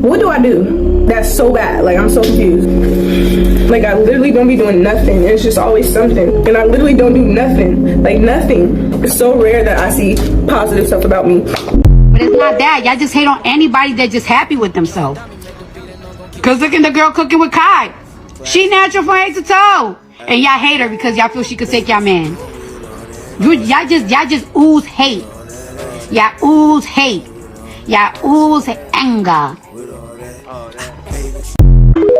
What do I do that's so bad? Like, I'm so confused. Like, I literally don't be doing nothing. It's just always something. And I literally don't do nothing. Like, nothing. It's so rare that I see positive stuff about me. But it's not that. Y'all just hate on anybody that's just happy with themselves. Because look at the girl cooking with Kai. She natural from head to toe. And y'all hate her because y'all feel she could take y'all man. Y'all just ooze hate. Y'all ooze hate. Y'all ooze anger.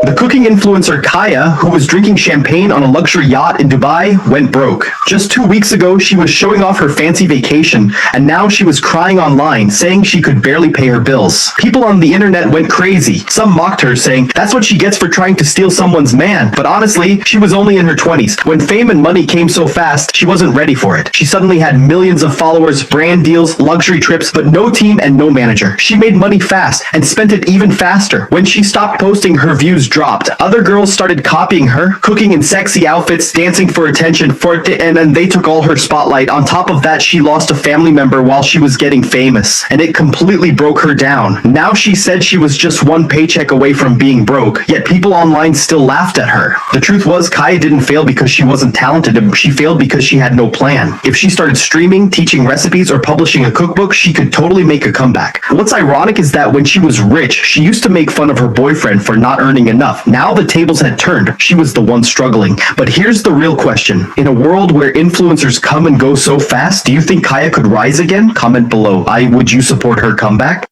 The cooking influencer Kaya, who was drinking champagne on a luxury yacht in Dubai, went broke. Just 2 weeks ago, she was showing off her fancy vacation, and now she was crying online, saying she could barely pay her bills. People on the internet went crazy. Some mocked her, saying, "That's what she gets for trying to steal someone's man." But honestly, she was only in her 20s. When fame and money came so fast, she wasn't ready for it. She suddenly had millions of followers, brand deals, luxury trips, but no team and no manager. She made money fast and spent it even faster. When she stopped posting, her views dropped. Other girls started copying her, cooking in sexy outfits, dancing for attention, and then they took all her spotlight. On top of that, she lost a family member while she was getting famous, and it completely broke her down. Now she said she was just one paycheck away from being broke, yet people online still laughed at her. The truth was, Kaya didn't fail because she wasn't talented, she failed because she had no plan. If she started streaming, teaching recipes, or publishing a cookbook, she could totally make a comeback. What's ironic is that when she was rich, she used to make fun of her boyfriend for not earning enough. Now the tables had turned. She was the one struggling. But here's the real question. In a world where influencers come and go so fast, do you think Kaya could rise again? Comment below. Would you support her comeback?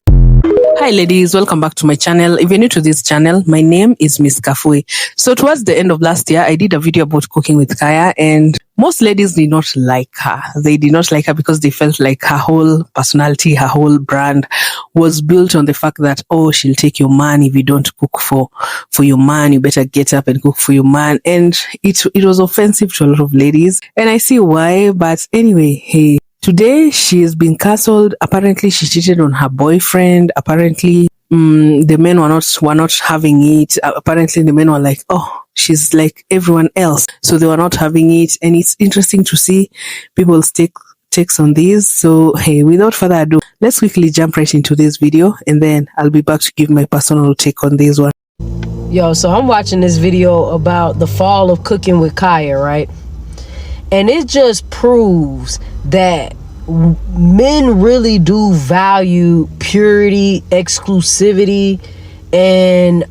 Hi ladies, welcome back to my channel. If you're new to this channel, my name is Miss Kafui. So towards the end of last year, I did a video about cooking with Kaya, and most ladies did not like her. They did not like her because they felt like her whole personality, her whole brand was built on the fact that, oh, she'll take your man. If you don't cook for your man, you better get up and cook for your man. And it was offensive to a lot of ladies, and I see why. But anyway, hey, today she has been cancelled. Apparently she cheated on her boyfriend. Apparently the men were not having it. Apparently the men were like, oh, she's like everyone else, so they were not having it. And it's interesting to see people's takes on this. So hey, without further ado, let's quickly jump right into this video, and then I'll be back to give my personal take on this one. Yo, so I'm watching this video about the fall of cooking with Kaya, right? And it just proves that men really do value purity, exclusivity, and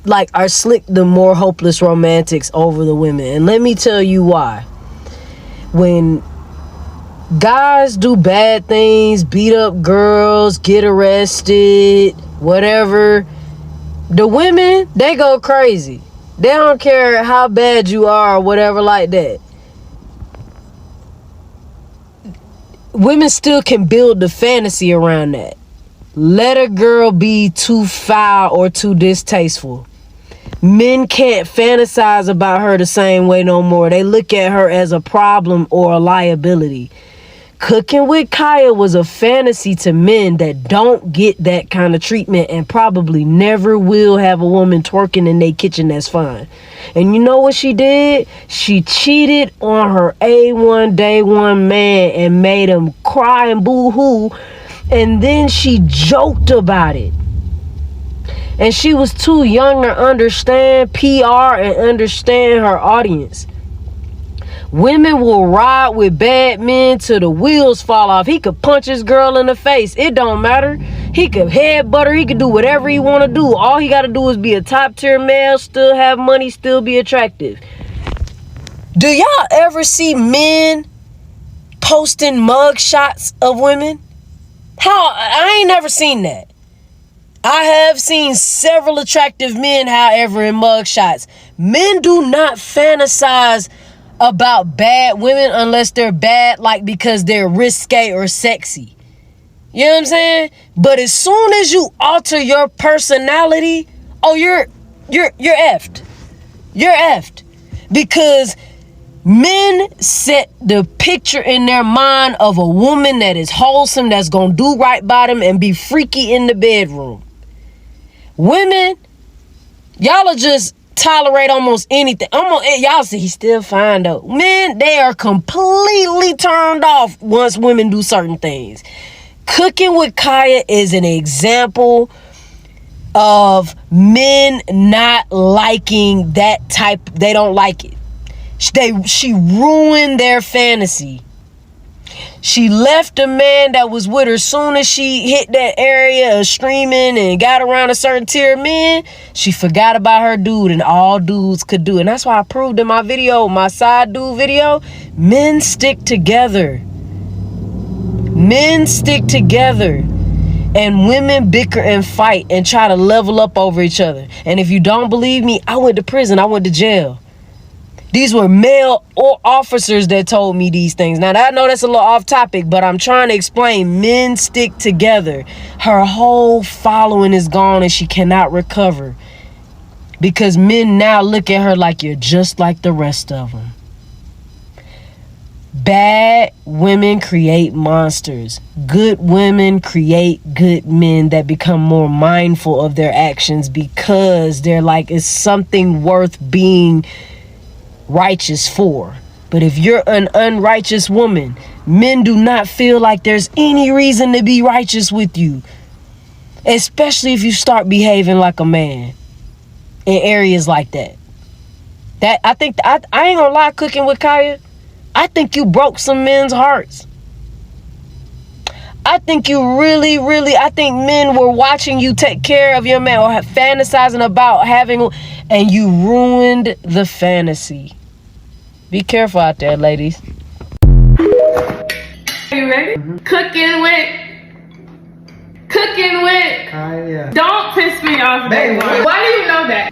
like are slick the more hopeless romantics over the women. And let me tell you why. When guys do bad things, beat up girls, get arrested, whatever, the women, they go crazy. They don't care how bad you are or whatever like that. Women still can build the fantasy around that. Let a girl be too foul or too distasteful. Men can't fantasize about her the same way no more. They look at her as a problem or a liability. Cooking with Kaya was a fantasy to men that don't get that kind of treatment and probably never will have a woman twerking in their kitchen that's fine. And you know what she did? She cheated on her A1 day one man and made him cry and boo-hoo. And then she joked about it. And she was too young to understand PR and understand her audience. Women will ride with bad men till the wheels fall off. He could punch his girl in the face. It don't matter. He could headbutt her. He could do whatever he want to do. All he got to do is be a top tier male, still have money, still be attractive. Do y'all ever see men posting mug shots of women? I ain't never seen that. I have seen several attractive men, however, in mug shots. Men do not fantasize about bad women unless they're bad, like because they're risque or sexy. You know what I'm saying? But as soon as you alter your personality, oh, you're effed. You're effed. Because men set the picture in their mind of a woman that is wholesome, that's gonna do right by them and be freaky in the bedroom. Women, y'all are just tolerate almost anything. Y'all see he's still fine though. Men, they are completely turned off once women do certain things. Cooking with Kaya is an example of men not liking that type. They don't like it. She ruined their fantasy. She left a man that was with her soon as she hit that area of streaming and got around a certain tier of men. She forgot about her dude, and all dudes could do. And that's why I proved in my video, my side dude video, men stick together. Men stick together. And women bicker and fight and try to level up over each other. And if you don't believe me, I went to prison. I went to jail. These were male or officers that told me these things. Now, I know that's a little off topic, but I'm trying to explain. Men stick together. Her whole following is gone and she cannot recover. Because men now look at her like you're just like the rest of them. Bad women create monsters. Good women create good men that become more mindful of their actions because they're like, it's something worth being righteous for. But if you're an unrighteous woman, men do not feel like there's any reason to be righteous with you, especially if you start behaving like a man in areas like that. I ain't gonna lie, Cooking with Kaya, I think you broke some men's hearts. I think you really, I think men were watching you take care of your man or fantasizing about having, and you ruined the fantasy. Be careful out there, ladies. Are you ready? Cooking with Kaya. Don't piss me off, Baby. Why do you know that?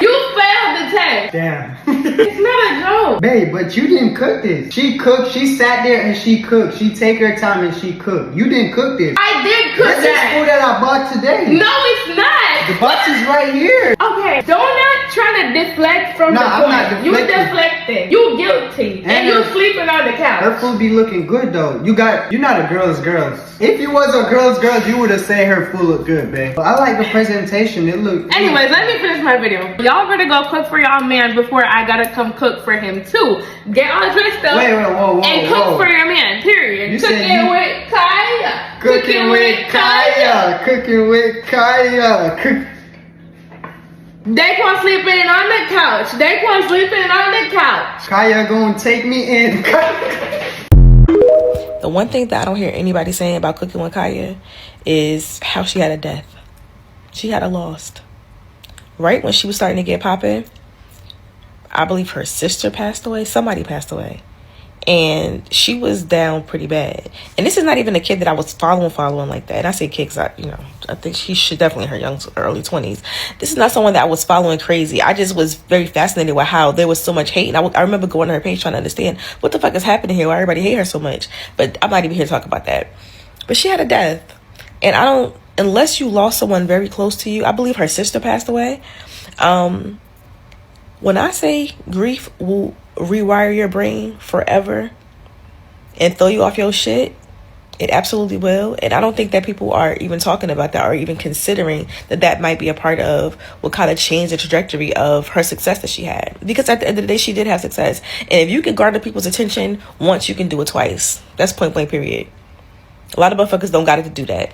You failed the test. Damn. It's not a joke. Babe, but you didn't cook this. She cooked, she sat there and she cooked. She take her time and she cooked. You didn't cook this. I did cook This is food that I bought today. No, it's not. The box is right here. Okay, don't not try to deflect from the I'm point. not You deflecting. deflecting. You guilty. And you sleeping on the couch. Her food be looking good though. You're not a girl's girl. If you was a girl's girl, you would have said her food looked good, babe. But I like the presentation. It looked. Anyways, let me finish my video. Y'all better go cook for y'all man before I gotta come cook for him too. Get all dressed up Whoa, and cook for your man, period. You said Cooking with Kaya. Cooking with Kaya. Cooking with Kaya. Daquan sleeping on the couch. Daquan sleeping on the couch. Kaya gonna take me in. The one thing that I don't hear anybody saying about Cooking with Kaya is how she had a death. She had a lost. Right when she was starting to get popping, I believe her sister passed away. Somebody passed away. And she was down pretty bad. And this is not even a kid that I was following like that. And I say kid because I think she should definitely in her early 20s. This is not someone that I was following crazy. I just was very fascinated with how there was so much hate. And I remember going to her page trying to understand what the fuck is happening here, why everybody hate her so much. But I'm not even here to talk about that. But she had a death. And unless you lost someone very close to you, I believe her sister passed away. When I say grief will rewire your brain forever and throw you off your shit, it absolutely will. And I don't think that people are even talking about that or even considering that might be a part of what kind of changed the trajectory of her success that she had. Because at the end of the day, she did have success. And if you can garner people's attention once, you can do it twice. That's point blank period. A lot of motherfuckers don't got it to do that.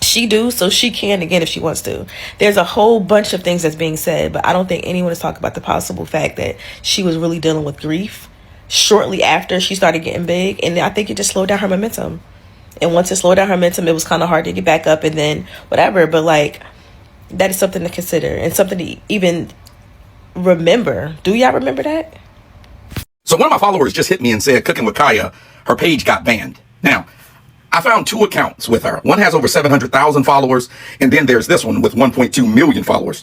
She do, so she can again if she wants to. There's a whole bunch of things that's being said, but I don't think anyone is talking about the possible fact that she was really dealing with grief shortly after she started getting big, and I think it just slowed down her momentum. And once it slowed down her momentum, it was kind of hard to get back up, and then whatever. But like, that is something to consider and something to even remember. Do y'all remember that? So one of my followers just hit me and said, Cooking with Kaya, her page got banned. Now, I found 2 accounts with her. One has over 700,000 followers, and then there's this one with 1.2 million followers.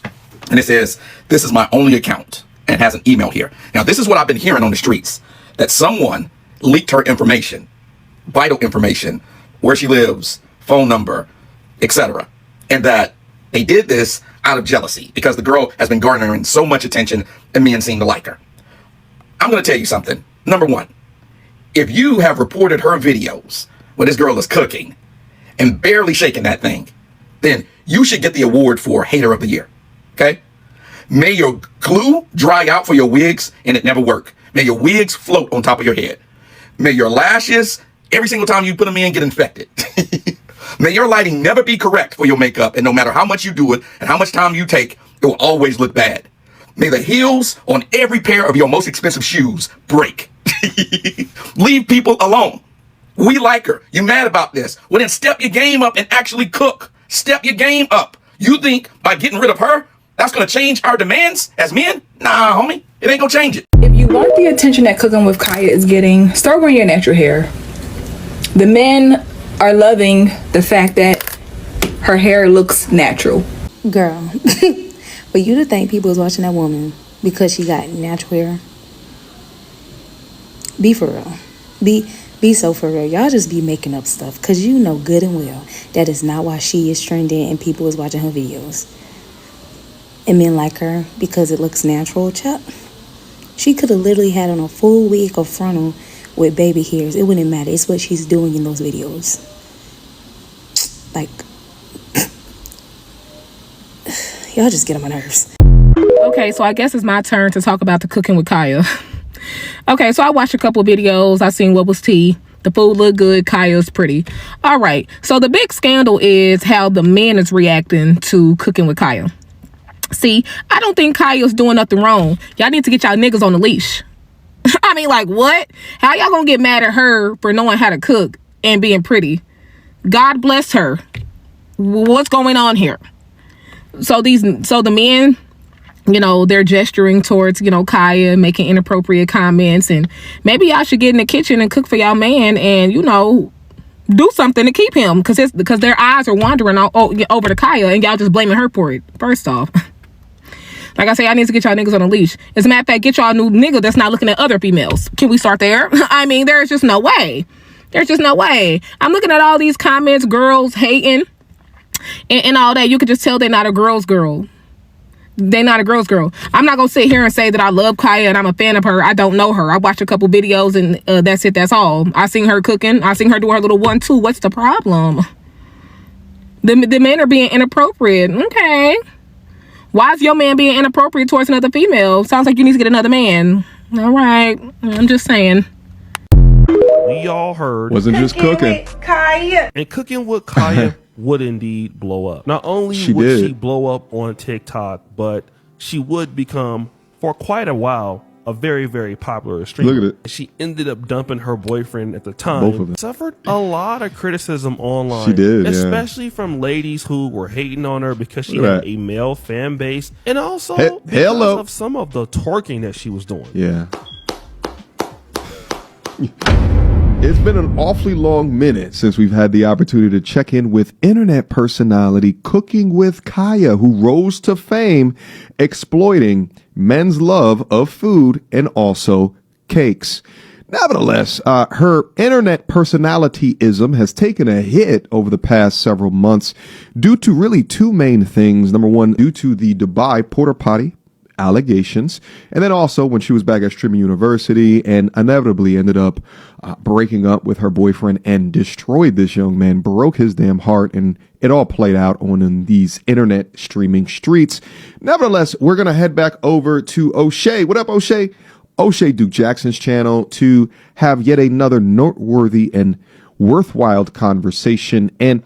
And it says, this is my only account, and has an email here. Now, this is what I've been hearing on the streets, that someone leaked her information, vital information, where she lives, phone number, etc. And that they did this out of jealousy because the girl has been garnering so much attention and men seem to like her. I'm going to tell you something. Number one, if you have reported her videos when this girl is cooking and barely shaking that thing, then you should get the award for Hater of the Year. Okay? May your glue dry out for your wigs and it never work. May your wigs float on top of your head. May your lashes, every single time you put them in, get infected. May your lighting never be correct for your makeup, and no matter how much you do it and how much time you take, it will always look bad. May the heels on every pair of your most expensive shoes break. Leave people alone. We like her. You mad about this? Well, then step your game up and actually cook. Step your game up. You think by getting rid of her, that's going to change our demands as men? Nah, homie. It ain't going to change it. If you want the attention that Cooking with Kaya is getting, start wearing your natural hair. The men are loving the fact that her hair looks natural. Girl, for you to think people is watching that woman because she got natural hair, be for real. Be so for real. Y'all just be making up stuff because you know good and well that is not why she is trending and people is watching her videos. And men like her because it looks natural. Chuck, she could have literally had on a full wig or frontal with baby hairs. It wouldn't matter. It's what she's doing in those videos. Like, y'all just get on my nerves. Okay, so I guess it's my turn to talk about the Cooking with Kaya. Okay, so I watched a couple of videos. I seen what was tea. The food looked good. Kaya's pretty. All right. So the big scandal is how the men is reacting to Cooking with Kaya. See, I don't think Kaya's doing nothing wrong. Y'all need to get y'all niggas on the leash. I mean, like, what? How y'all gonna get mad at her for knowing how to cook and being pretty? God bless her. What's going on here? So the men, you know, they're gesturing towards, you know, Kaya, making inappropriate comments, and maybe y'all should get in the kitchen and cook for y'all man and, you know, do something to keep him because their eyes are wandering over to Kaya and y'all just blaming her for it. First off, like I say, I need to get y'all niggas on a leash. As a matter of fact, get y'all a new nigga that's not looking at other females. Can we start there? I mean, there's just no way. There's just no way. I'm looking at all these comments, girls hating and all that. You could just tell they're not a girl's girl. They're not a girl's girl. I'm not gonna sit here and say that I love Kaya and I'm a fan of her. I don't know her. I watched a couple videos and that's it. That's all. I seen her cooking. I seen her do her little 1-2. What's the problem? The men are being inappropriate. Okay. Why is your man being inappropriate towards another female? Sounds like you need to get another man. All right. I'm just saying. We all heard. Wasn't just cooking. Kaya. And Cooking with Kaya would indeed blow up. Not only She would did. she blow up on TikTok, but she would become, for quite a while, a very, very popular streamer. Look at it. She ended up dumping her boyfriend at the time. Both of them. Suffered a lot of criticism online. She did, yeah. Especially from ladies who were hating on her because she Look at had that. a male fan base. And also because hello. of some of the twerking that she was doing. Yeah. It's been an awfully long minute since we've had the opportunity to check in with internet personality Cooking with Kaya, who rose to fame exploiting men's love of food and also cakes. Nevertheless, her internet personalityism has taken a hit over the past several months due to really two main things. Number one, due to the Dubai porta potty allegations, and then also when she was back at Streaming University and inevitably ended up breaking up with her boyfriend and destroyed this young man, broke his damn heart, and it all played out on these internet streaming streets. Nevertheless, we're gonna head back over to O'Shea. What up, O'Shea? O'Shea Duke Jackson's channel to have yet another noteworthy and worthwhile conversation. And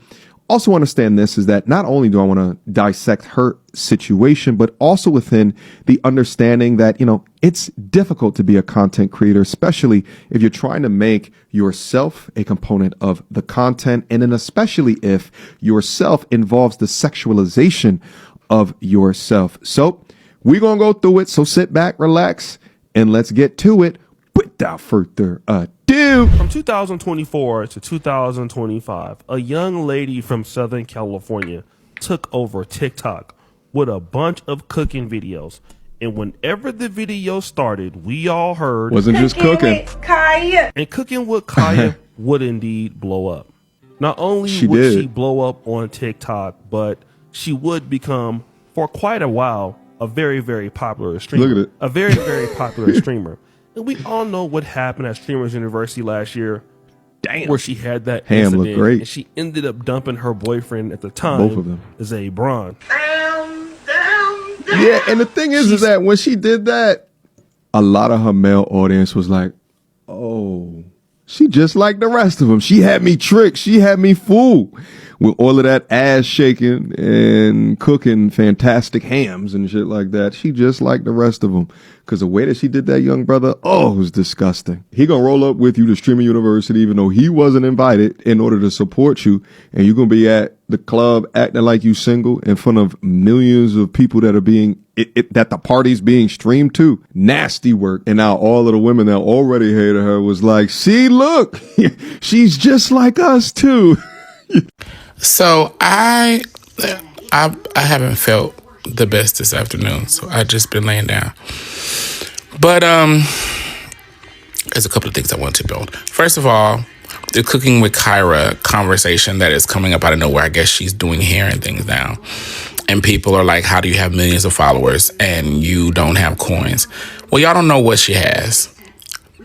also understand this is that not only do I want to dissect her situation, but also within the understanding that, you know, it's difficult to be a content creator, especially if you're trying to make yourself a component of the content. And then especially if yourself involves the sexualization of yourself. So we're going to go through it. So sit back, relax, and let's get to it without further ado. From 2024 to 2025, a young lady from Southern California took over TikTok with a bunch of cooking videos. And whenever the video started, we all heard. Wasn't just cooking. Kaya. And Cooking with Kaya would indeed blow up. Not only She would did. she blow up on TikTok, but she would become, for quite a while, a very, very popular streamer. Look at it. A very, very popular streamer. And we all know what happened at Streamers University last year. Damn. Where she had that Ham incident. looked great. And she ended up dumping her boyfriend at the time. Both of them. Zay Braun. Yeah, and the thing is that when she did that, a lot of her male audience was like, oh, she just like the rest of them. She had me tricked. She had me fooled. with all of that ass shaking and cooking fantastic hams and shit like that. She just like the rest of them. Because the way that she did that young brother, oh, it was disgusting. He gonna roll up with you to Streamer University, even though he wasn't invited, in order to support you. And you're gonna be at the club acting like you single in front of millions of people that are being, that the party's being streamed to. Nasty work. And now all of the women that already hated her was like, see, look, she's just like us too. So I haven't felt the best this afternoon, so I just been laying down. But there's a couple of things I want to build. First of all, the Cooking with Kyra conversation that is coming up out of nowhere. I guess she's doing hair and things now. And people are like, how do you have millions of followers and you don't have coins? Well, y'all don't know what she has.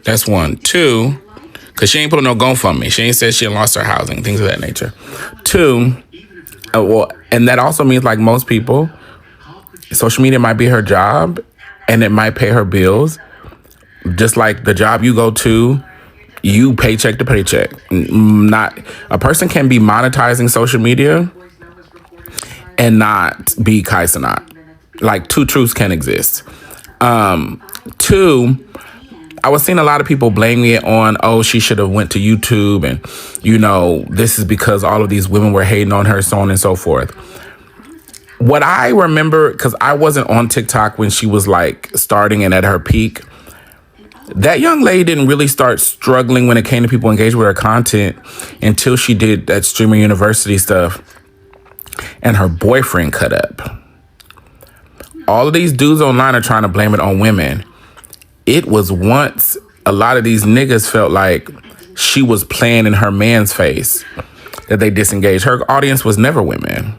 That's one. Two, because she ain't put on no GoFundMe. She ain't said she lost her housing, things of that nature. Two, and that also means, like most people, social media might be her job and it might pay her bills. Just like the job you go to, you paycheck to paycheck. Not a person can be monetizing social media and not be Kai Cenat. Like, two truths can exist. Two, I was seeing a lot of people blaming it on, oh, she should have went to YouTube and, you know, this is because all of these women were hating on her, so on and so forth. What I remember, because I wasn't on TikTok when she was like starting and at her peak, that young lady didn't really start struggling when it came to people engaging with her content until she did that Streamer University stuff and her boyfriend cut up. All of these dudes online are trying to blame it on women. It was once a lot of these niggas felt like she was playing in her man's face, that they disengaged. Her audience was never women.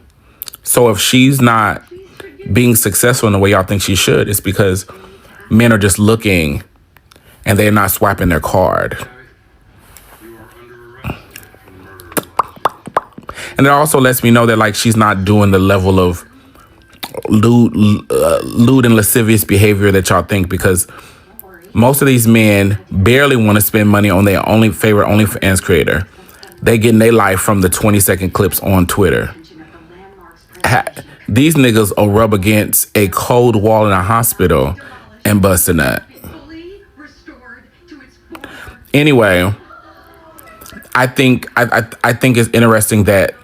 So if she's not being successful in the way y'all think she should, it's because men are just looking and they're not swiping their card. And it also lets me know that, like, she's not doing the level of lewd and lascivious behavior that y'all think, because most of these men barely want to spend money on their favorite OnlyFans creator. They getting their life from the 20-second clips on Twitter. These niggas will rub against a cold wall in a hospital and bust a nut. Anyway, I think it's interesting that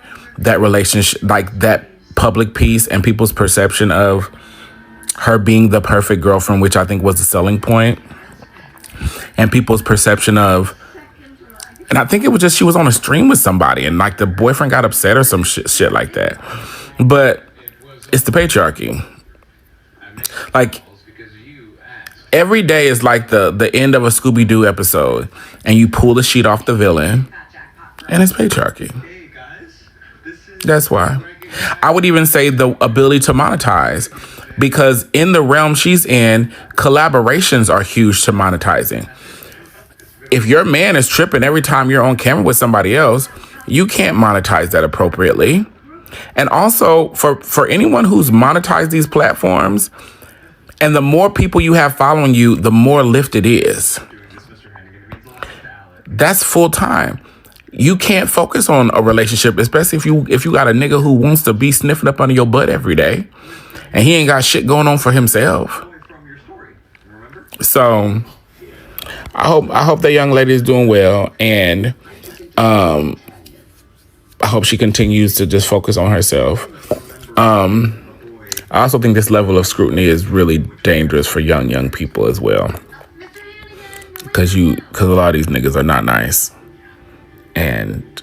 relationship, like that public piece and people's perception of her being the perfect girlfriend, which I think was the selling point, and people's perception of, and I think it was just she was on a stream with somebody and like the boyfriend got upset or some shit like that. But it's the patriarchy. Like, every day is like the end of a Scooby-Doo episode and you pull the sheet off the villain and it's patriarchy. That's why. I would even say the ability to monetize, because in the realm she's in, collaborations are huge to monetizing. If your man is tripping every time you're on camera with somebody else, you can't monetize that appropriately. And also for anyone who's monetized these platforms, and the more people you have following you, the more lift it is. That's full time. You can't focus on a relationship, especially if you got a nigga who wants to be sniffing up under your butt every day and he ain't got shit going on for himself. So I hope that young lady is doing well, and I hope she continues to just focus on herself. I also think this level of scrutiny is really dangerous for young people as well, because a lot of these niggas are not nice. And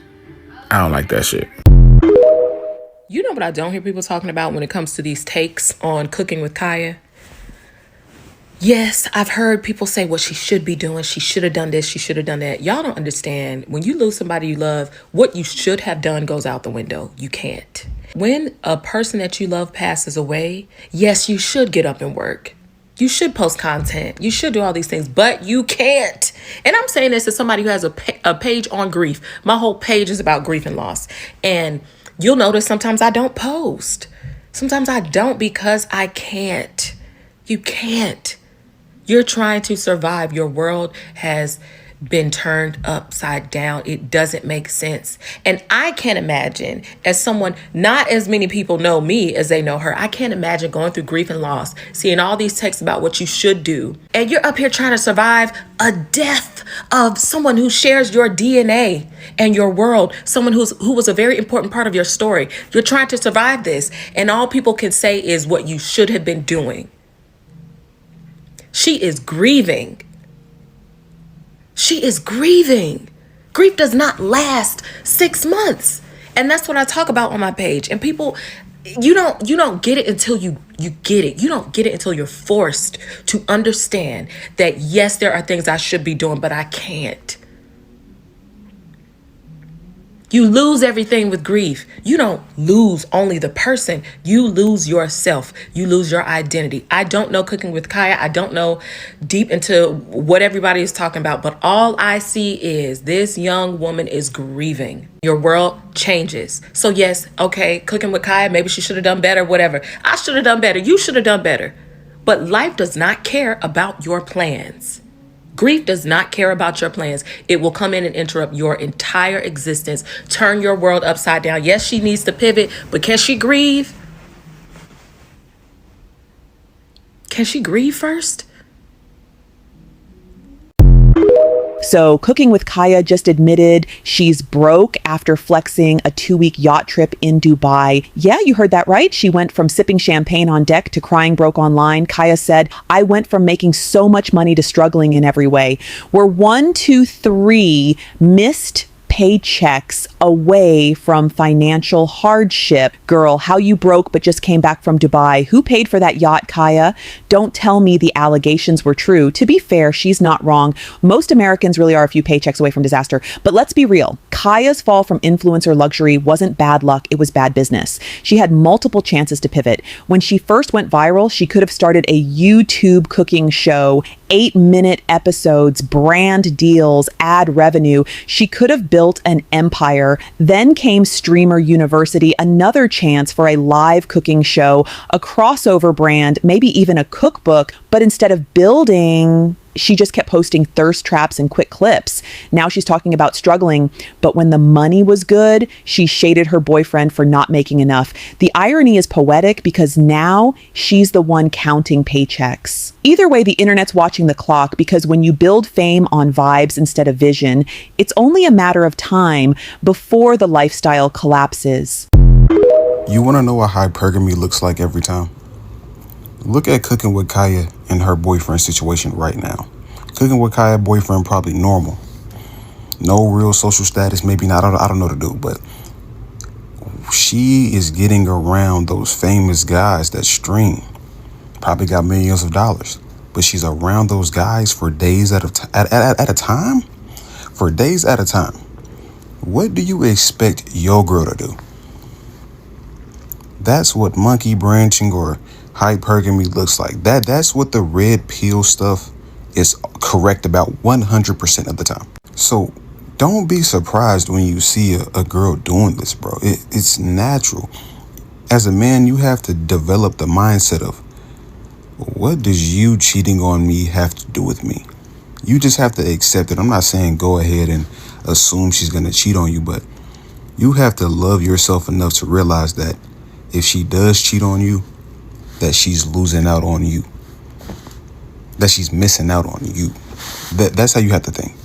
I don't like that shit. You know what I don't hear people talking about when it comes to these takes on Cooking with Kaya? Yes, I've heard people say what she should be doing. She should have done this. She should have done that. Y'all don't understand. When you lose somebody you love, what you should have done goes out the window. You can't. When a person that you love passes away, yes, you should get up and work. You should post content. You should do all these things, but you can't. And I'm saying this as somebody who has a page on grief. My whole page is about grief and loss. And you'll notice sometimes I don't post. Sometimes I don't because I can't. You can't. You're trying to survive. Your world has been turned upside down. It doesn't make sense. And I can't imagine, as someone, not as many people know me as they know her, I can't imagine going through grief and loss, seeing all these texts about what you should do, and you're up here trying to survive a death of someone who shares your DNA and your world, someone who was a very important part of your story. You're trying to survive this, and all people can say is what you should have been doing. She is grieving. She is grieving. Grief does not last 6 months. And that's what I talk about on my page. And people, you don't get it until you get it. You don't get it until you're forced to understand that, yes, there are things I should be doing, but I can't. You lose everything with grief. You don't lose only the person. You lose yourself. You lose your identity. I don't know Cooking with Kaya. I don't know deep into what everybody is talking about, but all I see is this young woman is grieving. Your world changes. So yes, okay, Cooking with Kaya, maybe she should have done better, whatever. I should have done better. You should have done better. But life does not care about your plans. Grief does not care about your plans. It will come in and interrupt your entire existence, turn your world upside down. Yes, she needs to pivot, but can she grieve? Can she grieve first? So Cooking with Kaya just admitted she's broke after flexing a 2-week yacht trip in Dubai. Yeah, you heard that right. She went from sipping champagne on deck to crying broke online. Kaya said, I went from making so much money to struggling in every way. We're 1, 2, 3 missed paychecks away from financial hardship. Girl, how you broke but just came back from Dubai? Who paid for that yacht, Kaya? Don't tell me the allegations were true. To be fair, she's not wrong. Most Americans really are a few paychecks away from disaster. But let's be real. Kaya's fall from influencer luxury wasn't bad luck. It was bad business. She had multiple chances to pivot. When she first went viral, she could have started a YouTube cooking show, 8-minute episodes, brand deals, ad revenue. She could have built an empire. Then came Streamer University, another chance for a live cooking show, a crossover brand, maybe even a cookbook. But instead of building, she just kept posting thirst traps and quick clips. Now she's talking about struggling, but when the money was good, she shaded her boyfriend for not making enough. The irony is poetic because now she's the one counting paychecks. Either way, the internet's watching the clock because when you build fame on vibes instead of vision, it's only a matter of time before the lifestyle collapses. You want to know what hypergamy looks like every time? Look at Cooking with Kaya and her boyfriend situation right now. Cooking with Kaya boyfriend probably normal. No real social status, maybe not. I don't know what to do, but she is getting around those famous guys that stream. Probably got millions of dollars, but she's around those guys for days at a time. For days at a time. What do you expect your girl to do? That's what monkey branching or hypergamy looks like. That's what the red pill stuff is correct about 100% of the time. So don't be surprised when you see a girl doing this, bro. It's natural. As a man, you have to develop the mindset of, what does you cheating on me have to do with me? You just have to accept it. I'm not saying go ahead and assume she's going to cheat on you, but you have to love yourself enough to realize that if she does cheat on you, that she's losing out on you, that she's missing out on you. That's how you have to think.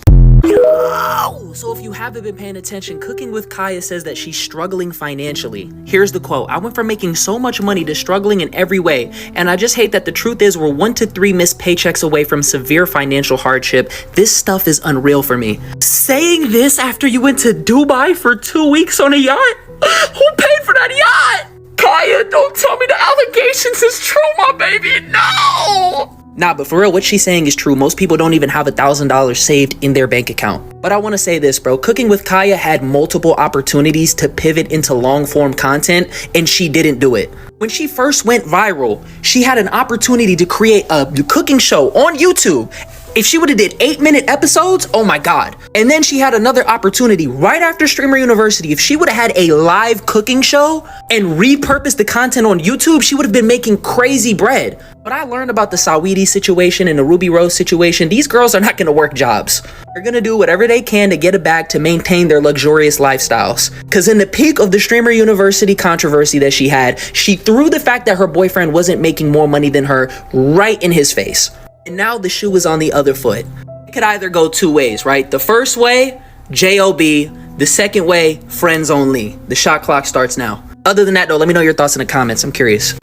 So if you haven't been paying attention, Cooking with Kaya says that she's struggling financially. Here's the quote: I went from making so much money to struggling in every way, and I just hate that the truth is we're 1 to 3 missed paychecks away from severe financial hardship. This stuff is unreal for me. Saying this after you went to Dubai for 2 weeks on a yacht? Who paid for that yacht? Kaya, don't tell me the allegations is true, my baby. No! Nah, but for real, what she's saying is true. Most people don't even have $1,000 saved in their bank account. But I want to say this, bro. Cooking with Kaya had multiple opportunities to pivot into long-form content, and she didn't do it. When she first went viral, she had an opportunity to create a cooking show on YouTube. If she would have did 8-minute episodes, oh my God. And then she had another opportunity right after Streamer University. If she would have had a live cooking show and repurposed the content on YouTube, she would have been making crazy bread. But I learned about the Saweetie situation and the Ruby Rose situation. These girls are not gonna work jobs. They're gonna do whatever they can to get a bag to maintain their luxurious lifestyles. Cause in the peak of the Streamer University controversy that she had, she threw the fact that her boyfriend wasn't making more money than her right in his face. And now the shoe is on the other foot. It could either go two ways, right? The first way, J.O.B. The second way, friends only. The shot clock starts now. Other than that though, let me know your thoughts in the comments. I'm curious.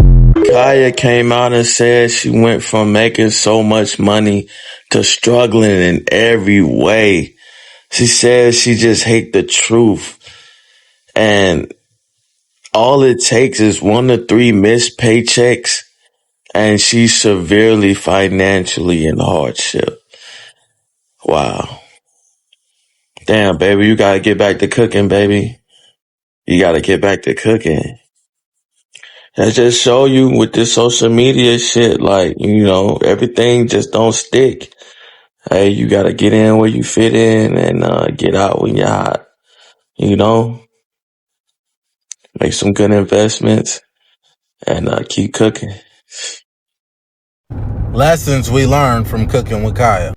Kaya came out and said she went from making so much money to struggling in every way. She says she just hate the truth. And all it takes is 1 to 3 missed paychecks and she's severely financially in hardship. Wow. Damn, baby, you gotta get back to cooking, baby. You gotta get back to cooking. That just show you with this social media shit, like, you know, everything just don't stick. Hey, you gotta get in where you fit in and get out when you're hot. You know? Make some good investments and keep cooking. Lessons we learned from cooking with Kaya.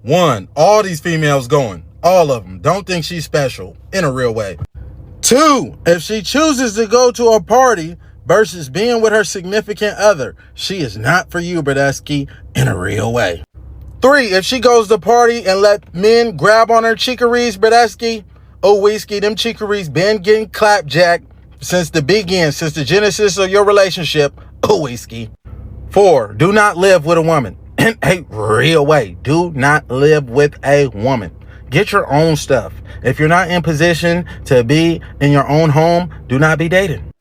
1, all these females going. All of them. Don't think she's special in a real way. 2, if she chooses to go to a party versus being with her significant other, she is not for you, Bradesky, in a real way. 3, if she goes to party and let men grab on her chicories, Bradesky, oh, whiskey, them chicories been getting clapjacked since the beginning, since the genesis of your relationship, oh, whiskey. 4, do not live with a woman in a real way. Do not live with a woman. Get your own stuff. If you're not in position to be in your own home, do not be dating.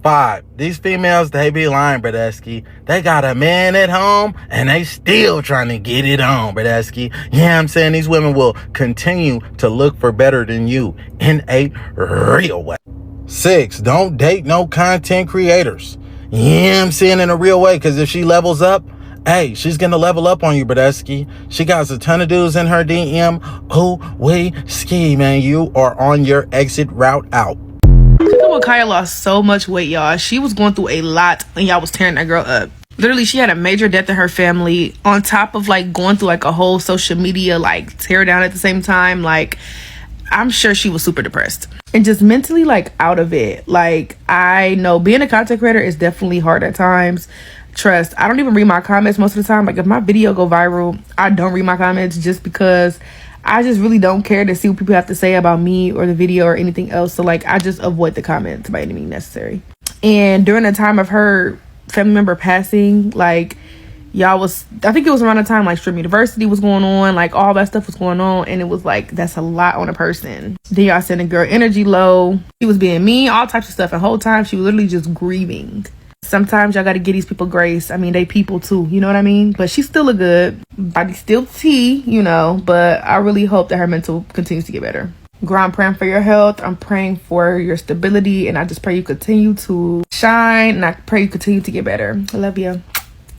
5, these females, they be lying, Bradesky. They got a man at home and they still trying to get it on, Bradesky. Yeah, I'm saying these women will continue to look for better than you in a real way. 6, don't date no content creators. Yeah, I'm saying in a real way, because if she levels up, hey, she's gonna level up on you, Bradesky. She got a ton of dudes in her DM. Oh, we ski, man. You are on your exit route out. Kaya lost so much weight, y'all. She was going through a lot and y'all was tearing that girl up. Literally, she had a major death in her family on top of like going through like a whole social media like tear down at the same time. Like, I'm sure she was super depressed and just mentally like out of it. Like, I know being a content creator is definitely hard at times. Trust, I don't even read my comments most of the time. Like, if my video go viral, I don't read my comments just because I just really don't care to see what people have to say about me or the video or anything else. So like, I just avoid the comments by any means necessary. And during the time of her family member passing, like, y'all was, I think it was around the time like Stream University was going on, like all that stuff was going on, and it was like, that's a lot on a person. Then y'all sending girl energy low. She was being mean, all types of stuff. And the whole time she was literally just grieving. Sometimes y'all gotta give these people grace. I mean, they people too, you know what I mean? But she's still a good body, still tea, you know, but I really hope that her mental continues to get better. Girl, I'm praying for your health. I'm praying for your stability, and I just pray you continue to shine, and I pray you continue to get better. I love you.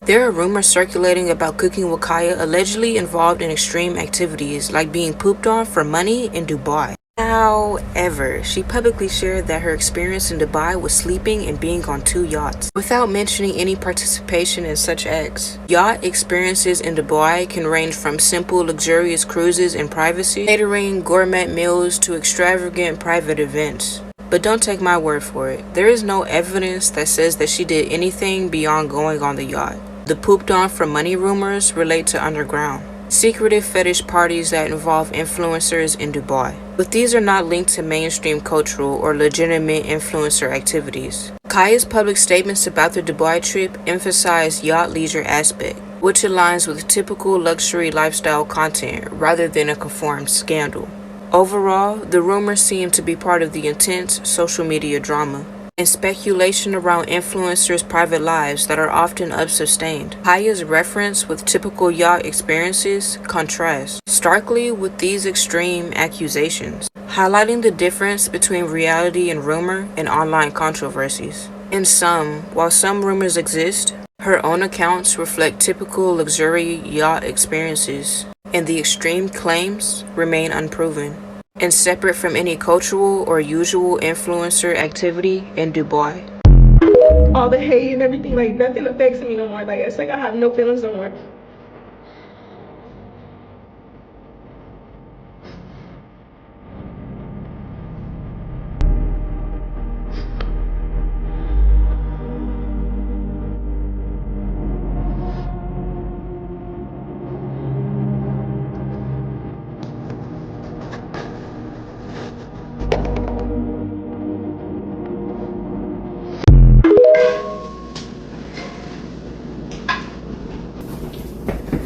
There are rumors circulating about Cooking with Kaya allegedly involved in extreme activities like being pooped on for money in Dubai. However, she publicly shared that her experience in Dubai was sleeping and being on 2 yachts, without mentioning any participation in such acts. Yacht experiences in Dubai can range from simple luxurious cruises in privacy, catering gourmet meals, to extravagant private events. But don't take my word for it. There is no evidence that says that she did anything beyond going on the yacht. The pooped on for money rumors relate to underground, secretive fetish parties that involve influencers in Dubai. But these are not linked to mainstream cultural or legitimate influencer activities. Kaya's public statements about the Dubai trip emphasize yacht leisure aspect, which aligns with typical luxury lifestyle content rather than a conformed scandal. Overall, the rumors seem to be part of the intense social media drama and speculation around influencers' private lives that are often unsustained. Kaya's reference with typical yacht experiences contrasts starkly with these extreme accusations, highlighting the difference between reality and rumor and online controversies. In sum, while some rumors exist, Her own accounts reflect typical luxury yacht experiences, and the extreme claims remain unproven and separate from any cultural or usual influencer activity in Dubai. All the hate and everything, like nothing affects me no more. Like it's like I have no feelings no more.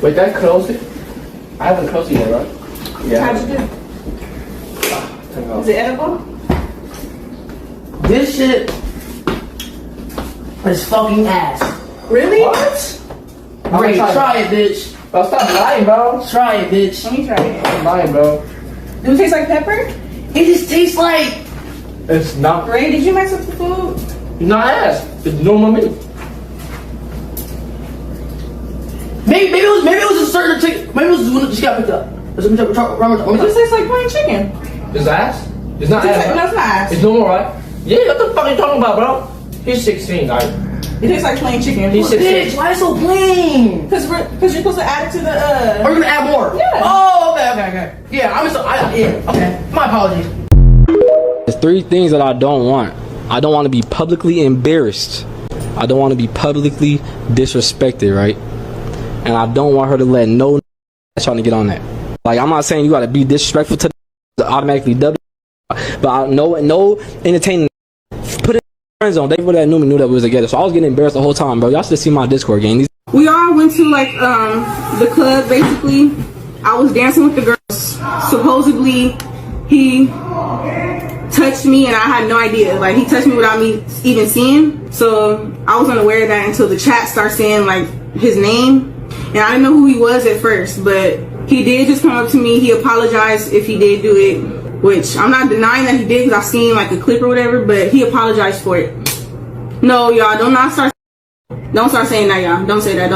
Wait, that closed it? I haven't closed it yet, right? Yeah. How'd you do? Is it edible? This shit is fucking ass. Really? What? Great, try it, bitch. Bro, stop lying, bro. Try it, bitch. Let me try it. Stop lying, bro. Do it taste like pepper? It just tastes like... It's not... Ray, did you mess up the food? It's not ass. It's normal meat. Maybe it was a certain chicken. Maybe it was when it just got picked up. It just tastes like plain chicken. It's ass? It's not ass, right? No, it's not ass. It's normal, right? Yeah, what the fuck are you talking about, bro? He's 16, right? It tastes like plain chicken. He's 16. Bitch, why is it so plain? Because you're supposed to add it to the, Or you're gonna add more? Yeah. Oh, okay. Yeah, okay. My apologies. There's 3 things that I don't want. I don't want to be publicly embarrassed. I don't want to be publicly disrespected, right? And I don't want her to let no trying to get on that. Like, I'm not saying you gotta be disrespectful to automatically W, but no entertaining. Put it in the friend zone. They that knew me knew that we was together. So I was getting embarrassed the whole time, bro. Y'all should see my Discord game. We all went to like the club basically. I was dancing with the girls. Supposedly he touched me and I had no idea. Like, he touched me without me even seeing. So I was unaware of that until the chat started saying like his name. And I didn't know who he was at first, but he did just come up to me. He apologized if he did do it, which I'm not denying that he did because I seen like a clip or whatever, but he apologized for it. No, y'all, don't start saying that, y'all. Don't say that.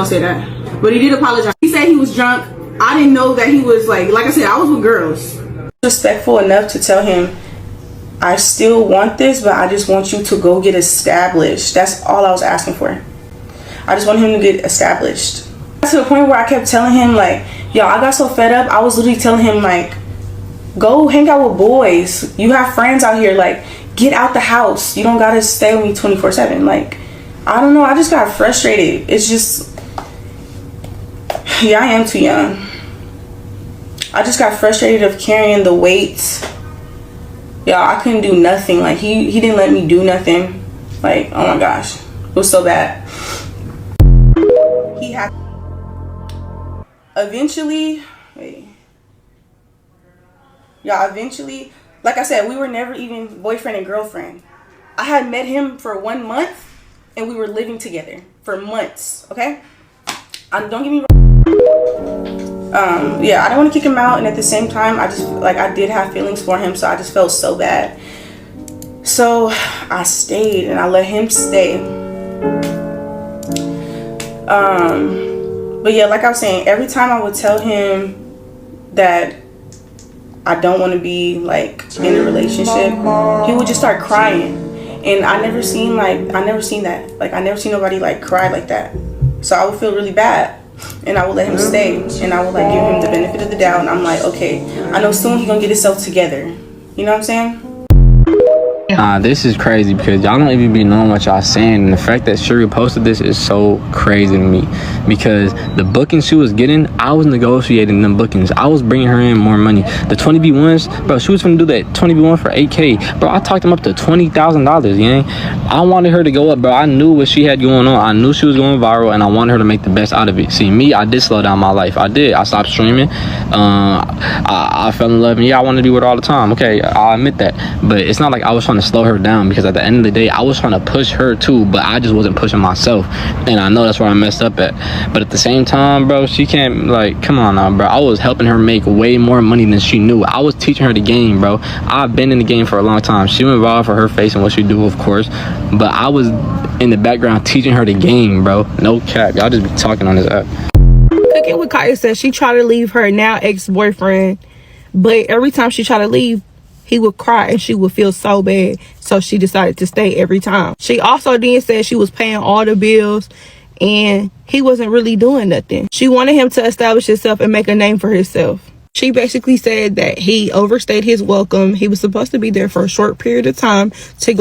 But he did apologize. He said he was drunk. I didn't know that he was like I said, I was with girls. Respectful enough to tell him, I still want this, but I just want you to go get established. That's all I was asking for. I just want him to get established. To the point where I kept telling him like, yo, I got so fed up. I was literally telling him like, go hang out with boys. You have friends out here. Like, get out the house. You don't gotta stay with me 24/7. Like, I don't know. I just got frustrated. It's just, yeah, I am too young. I just got frustrated of carrying the weight. Y'all, I couldn't do nothing. Like, he didn't let me do nothing. Like, oh my gosh, it was so bad. He had. Eventually, like I said, we were never even boyfriend and girlfriend. I had met him for 1 month and we were living together for months, okay? Don't get me wrong. Yeah, I don't want to kick him out, and at the same time, I just, like, I did have feelings for him, so I just felt so bad. So I stayed and I let him stay. But yeah, like I was saying, every time I would tell him that I don't want to be like in a relationship, he would just start crying. And I never seen that. Like, I never seen nobody like cry like that. So I would feel really bad. And I would let him stay. And I would like give him the benefit of the doubt. And I'm like, okay, I know soon he's gonna get himself together. You know what I'm saying? This is crazy because y'all don't even be knowing what y'all saying, and the fact that Shuri posted this is so crazy to me because the bookings she was getting, I was negotiating them bookings. I was bringing her in more money. The 20B1s, bro, she was gonna do that 20B1 for $8K, bro. I talked them up to $20,000, yeah. I wanted her to go up, bro. I knew what she had going on. I knew she was going viral, and I wanted her to make the best out of it. See, me, I did slow down my life. I did. I stopped streaming. I fell in love, and yeah, I wanted to be with her all the time. Okay, I'll admit that, but it's not like I was trying to to slow her down, because at the end of the day, I was trying to push her too, but I just wasn't pushing myself. And I know that's where I messed up at. But at the same time, bro, she can't, like, come on now, bro. I was helping her make way more money than she knew. I was teaching her the game, bro. I've been in the game for a long time. She went viral for her face and what she do, of course. But I was in the background teaching her the game, bro. No cap. Y'all just be talking on this app. Cooking with Kaya says she tried to leave her now ex-boyfriend, but every time she tried to leave, he would cry and she would feel so bad. So she decided to stay every time. She also then said she was paying all the bills and he wasn't really doing nothing. She wanted him to establish himself and make a name for himself. She basically said that he overstayed his welcome. He was supposed to be there for a short period of time to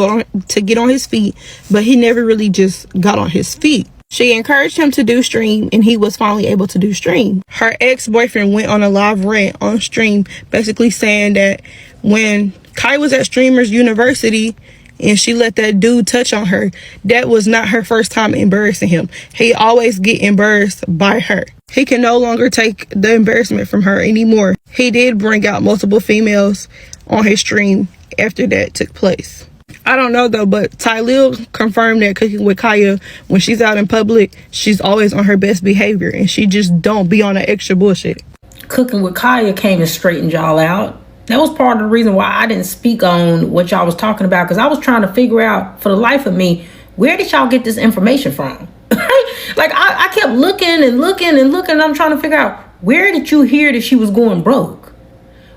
get on his feet, but he never really just got on his feet. She encouraged him to do stream, and he was finally able to do stream. Her ex-boyfriend went on a live rant on stream, basically saying that when Kai was at Streamers University and she let that dude touch on her, that was not her first time embarrassing him. He always get embarrassed by her. He can no longer take the embarrassment from her anymore. He did bring out multiple females on his stream after that took place. I don't know though, but Tylil confirmed that Cooking with Kaya, when she's out in public, she's always on her best behavior and she just don't be on that extra bullshit. Cooking with Kaya came and straightened y'all out. That was part of the reason why I didn't speak on what y'all was talking about, because I was trying to figure out for the life of me, where did y'all get this information from? Like I kept looking and looking and looking, and I'm trying to figure out, where did you hear that she was going broke?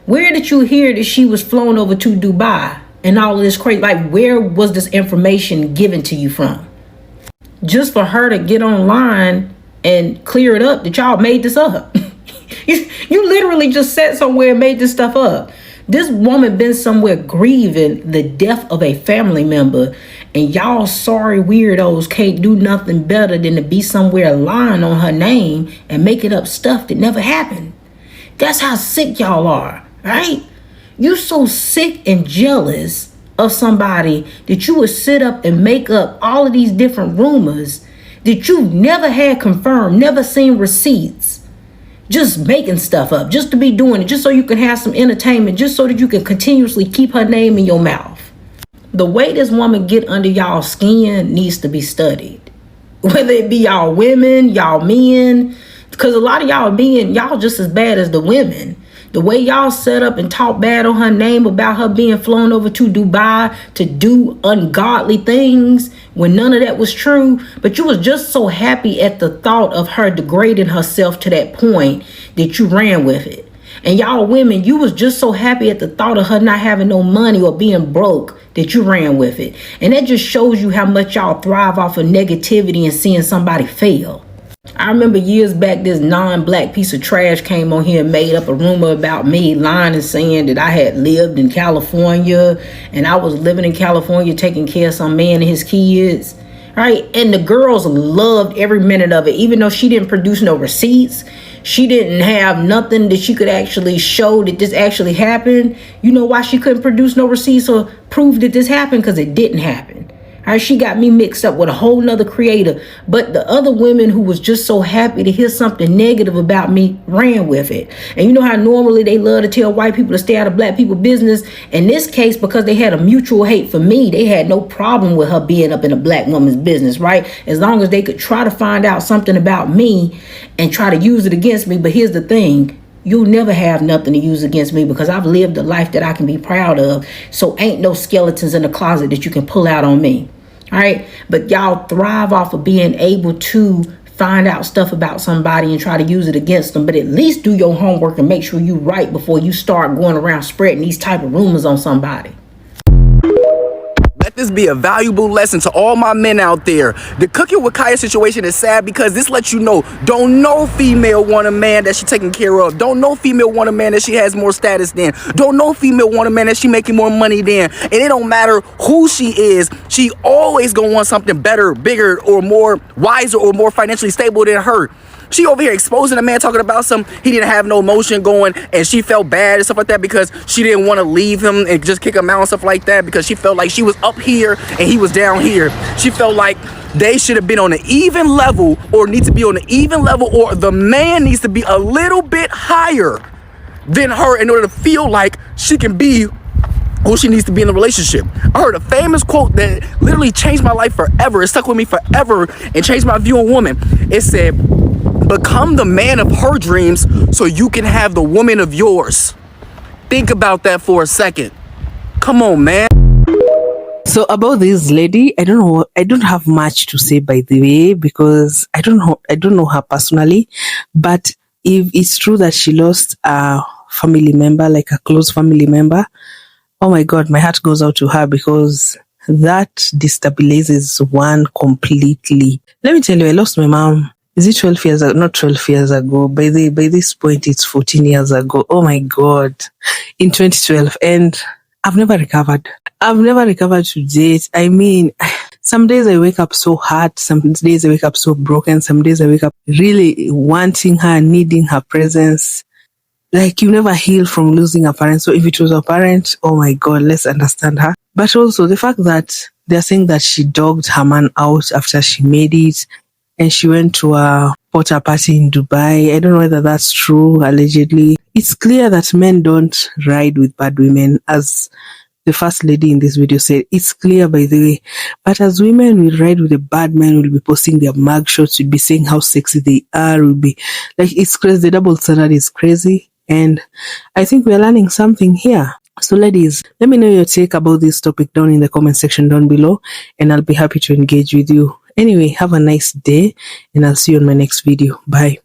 Where did you hear that she was flown over to Dubai and all of this crazy? Like, where was this information given to you from? Just for her to get online and clear it up that y'all made this up. You literally just sat somewhere and made this stuff up. This woman been somewhere grieving the death of a family member, and y'all sorry weirdos can't do nothing better than to be somewhere lying on her name and making up stuff that never happened. That's how sick y'all are, right? You so sick and jealous of somebody that you would sit up and make up all of these different rumors that you've never had confirmed, never seen receipts. Just making stuff up, just to be doing it, just so you can have some entertainment, just so that you can continuously keep her name in your mouth. The way this woman get under y'all skin needs to be studied. Whether it be y'all women, y'all men, because a lot of y'all men, y'all just as bad as the women. The way y'all set up and talk bad on her name about her being flown over to Dubai to do ungodly things when none of that was true. But you was just so happy at the thought of her degrading herself to that point that you ran with it. And y'all women, you was just so happy at the thought of her not having no money or being broke that you ran with it. And that just shows you how much y'all thrive off of negativity and seeing somebody fail. I remember years back, this non-black piece of trash came on here and made up a rumor about me, lying and saying that I had lived in California and I was living in California taking care of some man and his kids, right? And the girls loved every minute of it, even though she didn't produce no receipts. She didn't have nothing that she could actually show that this actually happened. You know why she couldn't produce no receipts or prove that this happened? Because it didn't happen. All right, she got me mixed up with a whole nother creator. But the other women who was just so happy to hear something negative about me ran with it. And you know how normally they love to tell white people to stay out of black people's business? In this case, because they had a mutual hate for me, they had no problem with her being up in a black woman's business, right? As long as they could try to find out something about me and try to use it against me. But here's the thing. You'll never have nothing to use against me because I've lived a life that I can be proud of. So ain't no skeletons in the closet that you can pull out on me. All right. But y'all thrive off of being able to find out stuff about somebody and try to use it against them. But at least do your homework and make sure you right before you start going around spreading these type of rumors on somebody. Let this be a valuable lesson to all my men out there. The Cooking with Kaya situation is sad because this lets you know, don't no female want a man that she taking care of. Don't no female want a man that she has more status than. Don't no female want a man that she making more money than. And it don't matter who she is, she always gonna want something better, bigger, or more wiser, or more financially stable than her. She over here exposing a man talking about he didn't have no emotion going, and she felt bad and stuff like that because she didn't want to leave him and just kick him out and stuff like that because she felt like she was up here and he was down here. She felt like they should have been on an even level or need to be on an even level, or the man needs to be a little bit higher than her in order to feel like she can be who she needs to be in a relationship. I heard a famous quote that literally changed my life forever. It stuck with me forever and changed my view on women. It said, become the man of her dreams so you can have the woman of yours. Think about that for a second. Come on, man. So about this lady, I don't have much to say, by the way, because I don't know her personally. But if it's true that she lost a family member, like a close family member, oh my God, my heart goes out to her, because that destabilizes one completely. Let me tell you, I lost my mom. Is it 12 years ago? Not 12 years ago. By this point, it's 14 years ago. Oh my God. In 2012. And I've never recovered. I've never recovered to date. I mean, some days I wake up so hurt. Some days I wake up so broken. Some days I wake up really wanting her, needing her presence. Like, you never heal from losing a parent. So if it was a parent, oh my God, let's understand her. But also the fact that they're saying that she dogged her man out after she made it, and she went to a porter party in Dubai. I don't know whether that's true, allegedly. It's clear that men don't ride with bad women, as the first lady in this video said. It's clear, by the way. But as women, we ride with a bad man. We'll be posting their mug shots. We'll be saying how sexy they are. We'll be like, it's crazy. The double standard is crazy. And I think we're learning something here. So ladies, let me know your take about this topic down in the comment section down below, and I'll be happy to engage with you. Anyway, have a nice day, and I'll see you on my next video. Bye.